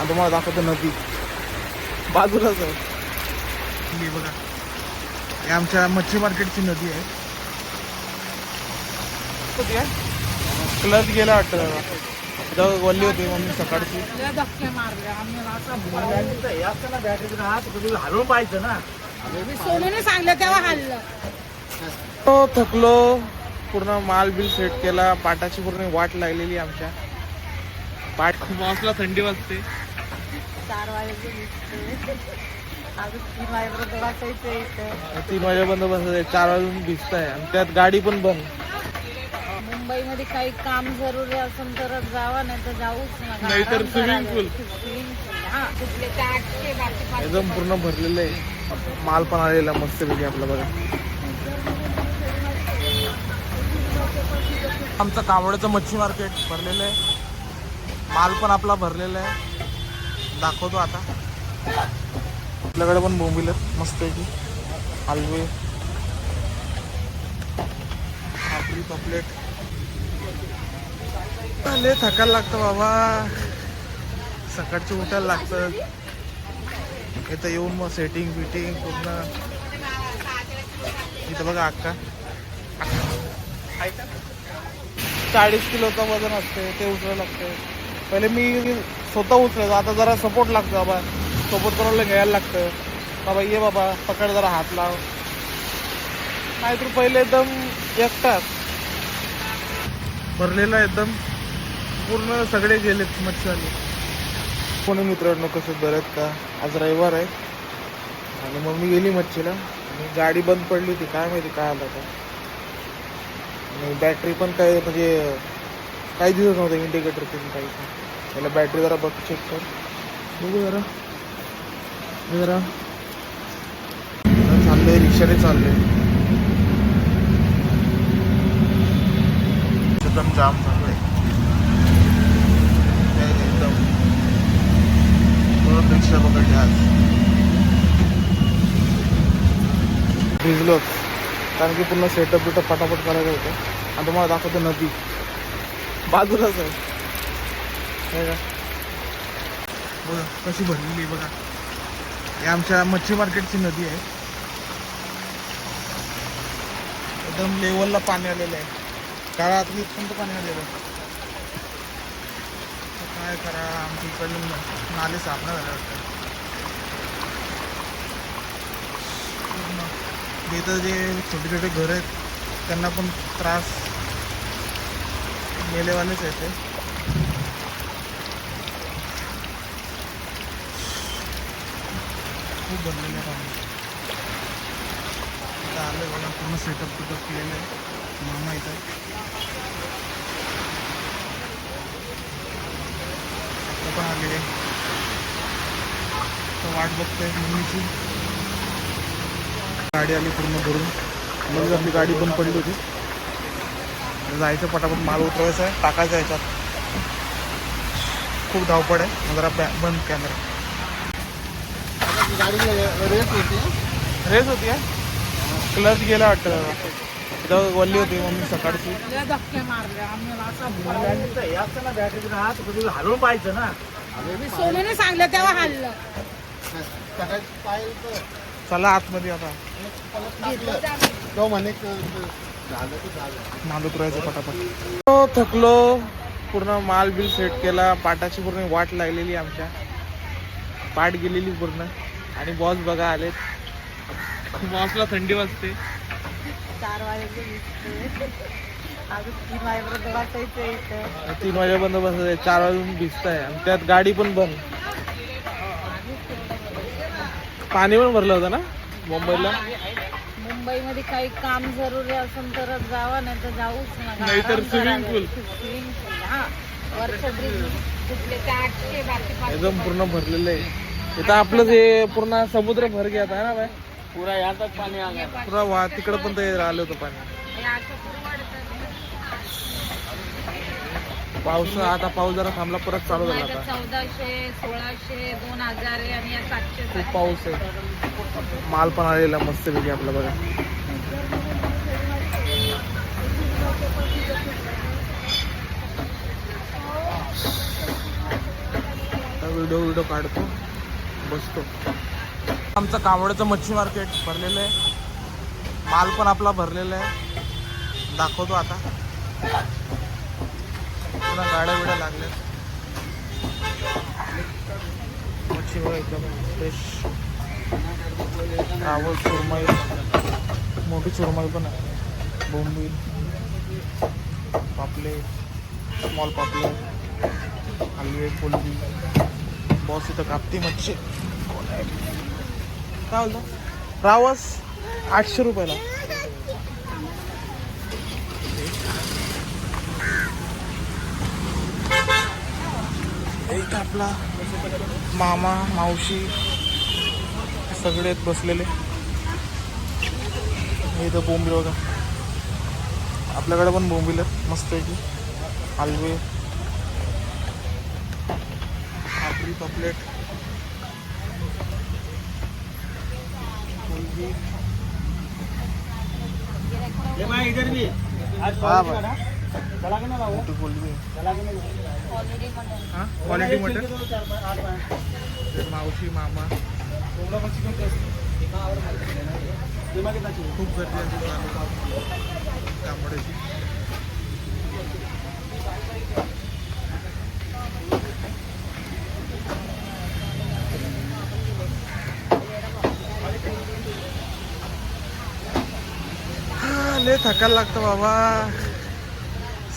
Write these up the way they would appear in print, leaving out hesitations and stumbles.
तुम्हाला दाखवतो नदी बाजूलाच आहे. हे बघा, हे आमच्या मच्छी मार्केटची नदी आहे. क्लच गेला वाटतं, वल्ली होती मम्मी सकाळची. हलवून पाहिजे ना, सोनूने सांगलं तेव्हा हल्लं. तो थकलो, पूर्ण माल बिल सेट केला. पाटाची पूर्ण वाट लागलेली आमच्या. पाट खूप वाजला, थंडी वाजते. 4 वाजता 3 वाजेपर्यंत वाचायचं इथं. 3 वाजेपर्यंत बसायचं, 4 वाजून भिजत आहे आणि त्यात गाडी पण बंद. मुंबईमध्ये काही काम जरुरी असेल तर जावा, नाही तर जाऊच नका. नाहीतर स्विमिंग पूल. हा, तिथले ते 800 बाकी एकदम पूर्ण भरलेलं आहे. माल पण आलेला मस्त पैकी आपला बघा. आमचं कावड्याचं मच्छी मार्केट भरलेलं आहे. माल पण आपला भरलेला आहे, दाखवतो आता. आपल्याकडे पण बोंबील मस्त आहे की हलवे, आपली पॉपलेट. लय थकायला लागतं बाबा, सकाळचं उठायला लागतं. इथं येऊन मग सेटिंग बिटिंग पूर्ण. इथं बघा अक्का 40 किलोचं वजन असते, ते उचलायला लागते. पहिले मी स्वतः उचलायचो, आता जरा सपोर्ट लागतो बाबा. सपोर्ट करायला घ्यायला लागतं. बाबा ये बाबा पकड, जरा हात लाव. नाहीतर पहिले एकदम एकटाच भरलेला, एकदम पूर्ण सगळे गेलेत मच्छीवाले. कोणी मित्रांनो कसे बरेच का, आज रविवार आहे आणि मम्मी गेली मच्छीला आणि गाडी बंद पडली होती, काय माहिती काय आलं का. आणि बॅटरी पण काय म्हणजे काही दिवस नव्हतं, इंडिकेटर पण काही. त्याला बॅटरी जरा बघ, चेक कर बघू जरा. जरा चाललोय, रिक्षाने चाललोय. एकदम जाम चालू आहे एकदम. म्हणून रिक्षा पकडली आज. भिजलोच, कारण की पूर्ण सेटअप बिटअप पटापट करायचं होतं. आणि तुम्हाला दाखवतो नदी बाजूलाच आहे. बघा कशी भरलेली आहे बघा. हे आमच्या मच्छी मार्केटची नदी आहे. एकदम लेवलला पाणी आलेलं आहे. काळात इथपर्यंत पाणी आलेलं आहे. काय करा, आमच्या इकडून नाले साफ नाही झाले वाटतं. इथं जे छोटे छोटे घर आहेत त्यांना पण त्रास, मेलेवालेच आहेत ते. खूप भरलेलं आहे पाणी. इथं आलं आहे बघा, पूर्ण सेटअप बिटअप केलेलं आहे. मामा इथं आता पण आलेले, तर वाट बघतोय मम्मीची. गाडी आली पूर्ण भरून. मग आपली गाडी बंद पडली होती, जायचं पटापट माल उतरवायचा आहे, टाकायचा आहे याच्यात. खूप धावपळ आहे. जरा बंद कॅमेरा. गाडी रेस होती आहे, क्लच गेला वाटतं. इथं वल्ली होती मम्मी सकाळची. धक्के मारले आम्ही. बॅटरी हलवून पाहिजे ना. सोनूने सांगलं तेव्हा हल्लं. चला आतमध्ये आता. तो म्हणे माल उतरायचं पटापट. तो थकलो, पूर्ण माल बिल सेट केला. पाटाची पूर्ण वाट लागलेली आमच्या. पाट गेलेली पूर्ण. आणि बॉस बघा आलेत. बॉसला थंडी वाजते. 4 वाजता 3 वाजेपर्यंत वाचायचं इथं. 3 वाजेपर्यंत बसायचं, 4 वाजून भिजत आहे आणि त्यात गाडी पण बंद. पाणी पण भरलं होतं ना मुंबईला. मुंबईमध्ये काही काम जरुरी असेल तर जावा, नाही तर जाऊच नका. नाहीतर स्विमिंग पूल. हा, वरचं ब्रिज तिथले ते 800 बाकी एकदम पूर्ण भरलेलं आहे. इथं आपलं जे पूर्ण समुद्र भर गया था ना भाई, पुरा यातच पाणी आलं. पुरा वा तिकडं पण ते आलं होतं पाणी. पाऊस आता, पाऊस जरा थांबला, परत चालू झाला आता. 1400, 1600, 2000 आणि 700. खूप पाऊस आहे. माल पण आलेला मस्त पैकी आपला बघा. व्हिडिओ काढतो, बसतो. आमचं कावड्याचं मच्छी मार्केट भरलेलं आहे, माल पण आपला भरलेला आहे. दाखवतो आता. पुन्हा गाड्या बिड्या लागल्या. मच्छी बघा एकदम फ्रेश. रावळ, सुरमई, मोठी सुरमई पण आहे, बोंबील, पापलेट, स्मॉल पापलेट, हलवे, कोलबी. बॉस इथं कापती मच्छी. काय बोलतो? रावस 800 रुपयाला. एक आपला मामा, मावशी सगळे बसलेले. इथं बोंबील बघा, आपल्याकडे पण बोंबील आहेत मस्त आहे की. हलवे, आपली पापलेट, कोलबी. ये मैं इधर भी आज हाँ कॉलेज का ना चला के ना लाओ मोठी कोलबी. चला के ना हां, क्वालिटी मटन. 4-5 मावशी, मामा कोंबडा मच्छी कोणती असते किंमत किती आहे? खूप गर्दी असते चालू तांबड्याची. लय थकायला लागतं बाबा,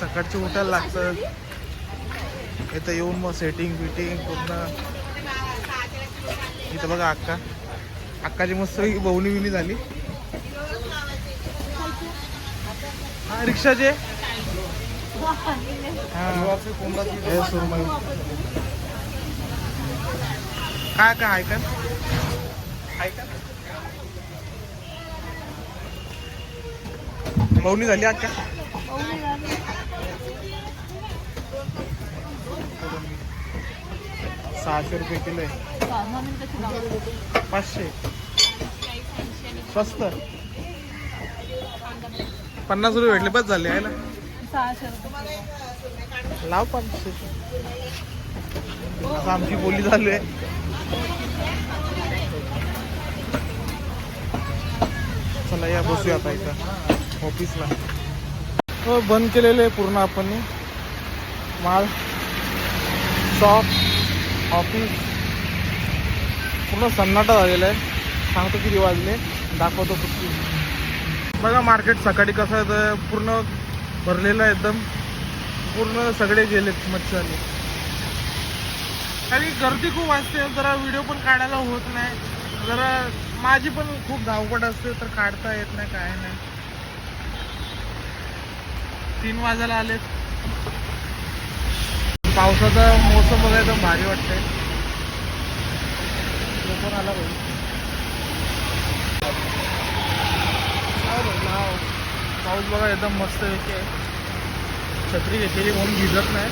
सकाळची उठायला लागतं. इथं येऊन मग सेटिंग बिटिंग पूर्ण. इथं बघा अक्काची मस्त बवणी बिवणी झाली. हा रिक्षाचे. हे सुरमई काय काय ऐका बवणी झाली अक्का. 600 रुपये किलो आहे. 500 स्वस्त. 50 रुपये भेटले बस झाले आहे ना. 600 रुपये. लाव 500. आता आमची बोली चालू आहे. चला या बसूया आता इथं ऑफिसला. हो बंद केलेलं आहे पूर्ण आपण माल. शॉप, ऑफिस पूर्ण सन्नाटा झालेला आहे. सांगतो किती वाजले, दाखवतो कुठली. बघा मार्केट सकाळी कसं आहे तर पूर्ण भरलेलं आहे एकदम. पूर्ण सगळे गेलेत मच्छीवाले. आणि गर्दी खूप असते, जरा व्हिडिओ पण काढायला होत नाही. जरा माझी पण खूप धावपट असते तर काढता येत नाही, काय नाही. 3 वाजायला आलेत. पावसाचा मोसम बघायला भारी वाटतंय. पण आला भाई. पाऊस बघा एकदम मस्त येते. छत्री घेतलेली म्हणून भिजत नाही.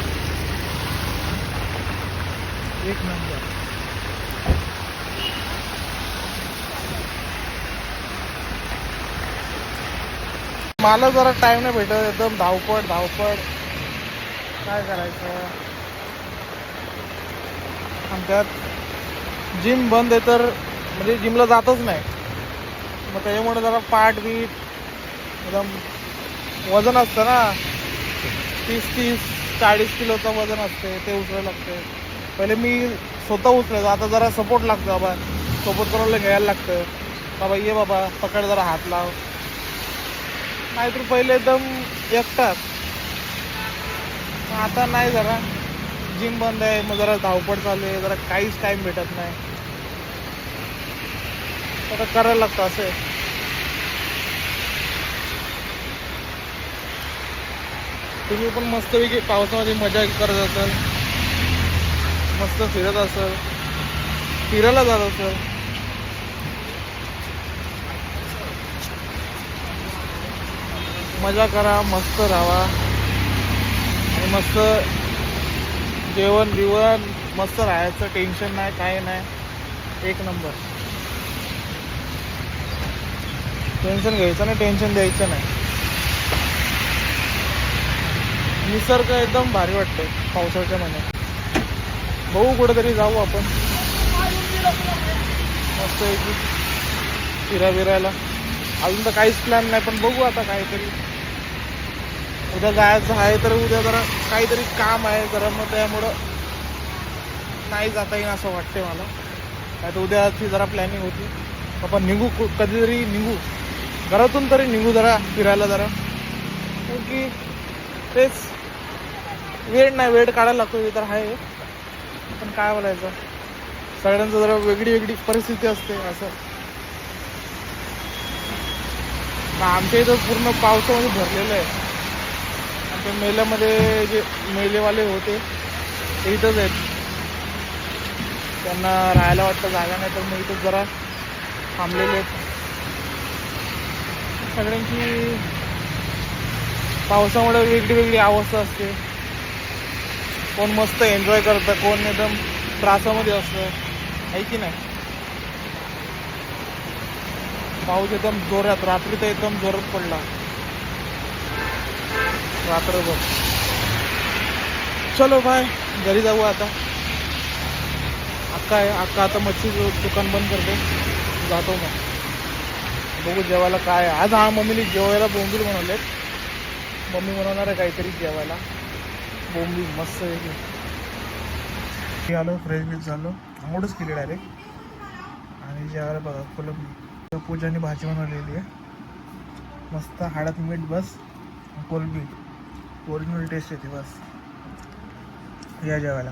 एक नंबर. मला जरा टाइम नाही भेटत, एकदम धावपळ काय करायचं. आणि त्यात जिम बंद आहे तर म्हणजे जिमला जातच नाही. मग त्याच्यामुळे जरा पाठ बीट एकदम वजन असतं ना, 30-40 किलोचं वजन असते, ते उचलायला लागते. पहिले मी स्वतः उचलायचो, आता जरा सपोर्ट लागतो बाबा. सपोर्ट करायला घ्यायला लागतं. बाबा ये बाबा पकड, जरा हात लाव. नाहीतर पहिले एकदम एकटाच. आता नाही, जरा जिम बंद आहे, मग जरा धावपळ चालू आहे, जरा काहीच टाईम भेटत नाही. आता करायला लागतं असं आहे. तुम्ही पण मस्तपैकी पावसामध्ये मजा करत असाल, मस्त फिरत असाल, फिरायला जात असाल, मजा करा, मस्त राहा. आणि मस्त जेवण बिवण मस्त राहायचं, टेन्शन नाही, काय नाही. एक नंबर. टेन्शन घ्यायचं नाही, टेन्शन द्यायचं नाही. निसर्ग एकदम भारी वाटतंय पावसाच्या महिन्यात. बघू कुठेतरी जाऊ आपण मस्त फिरायला. अजून तर काहीच प्लॅन नाही, पण बघू आता काहीतरी. उद्या जायचं आहे तर उद्या जरा काहीतरी काम आहे जरा, मग त्यामुळं नाही जाता येईल असं वाटते मला. काय तर उद्याची जरा प्लॅनिंग होती, आपण निघू कधीतरी निघू, घरातून तरी निघू जरा फिरायला जरा. की तेच वेळ काढायला लागतो ते तर आहे, पण काय बोलायचं, सगळ्यांचं जरा वेगळी परिस्थिती असते असं. आमच्या इथं पूर्ण पावसामध्ये भरलेलं आहे. आमच्या मेल्यामध्ये जे मेलेवाले होते ते इथंच आहेत, त्यांना राहायला वाटतं जागा नाही, तर मग इथंच जरा थांबलेले आहेत. सगळ्यांची पावसामुळे वेगळी अवस्था असते. कोण मस्त एन्जॉय करतं, कोण एकदम त्रासामध्ये असतं, आहे की नाही. पाऊस एकदम जोरात, रात्री तर एकदम जोरात पडला रात्रभर. चलो बाय, घरी जाऊ आता. अक्का आता मच्छीचं दुकान बंद करते, जातो मग. बघू जेवायला काय आज. हा, मम्मीने जेवायला बोंबील बनवलेत. मम्मी बनवणार आहे काहीतरी जेवायला, बोंबील मस्त आहे. आलो फ्रेश बीच झालो, आंघोळच केली डायरेक्ट. आणि जेवायला बघा कोलंबी, पूजाने भाजी बनवलेली आहे मस्त, हळद मीठ बस, कोलंबी ओरिजिनल टेस्ट येते बस. या जेवायला.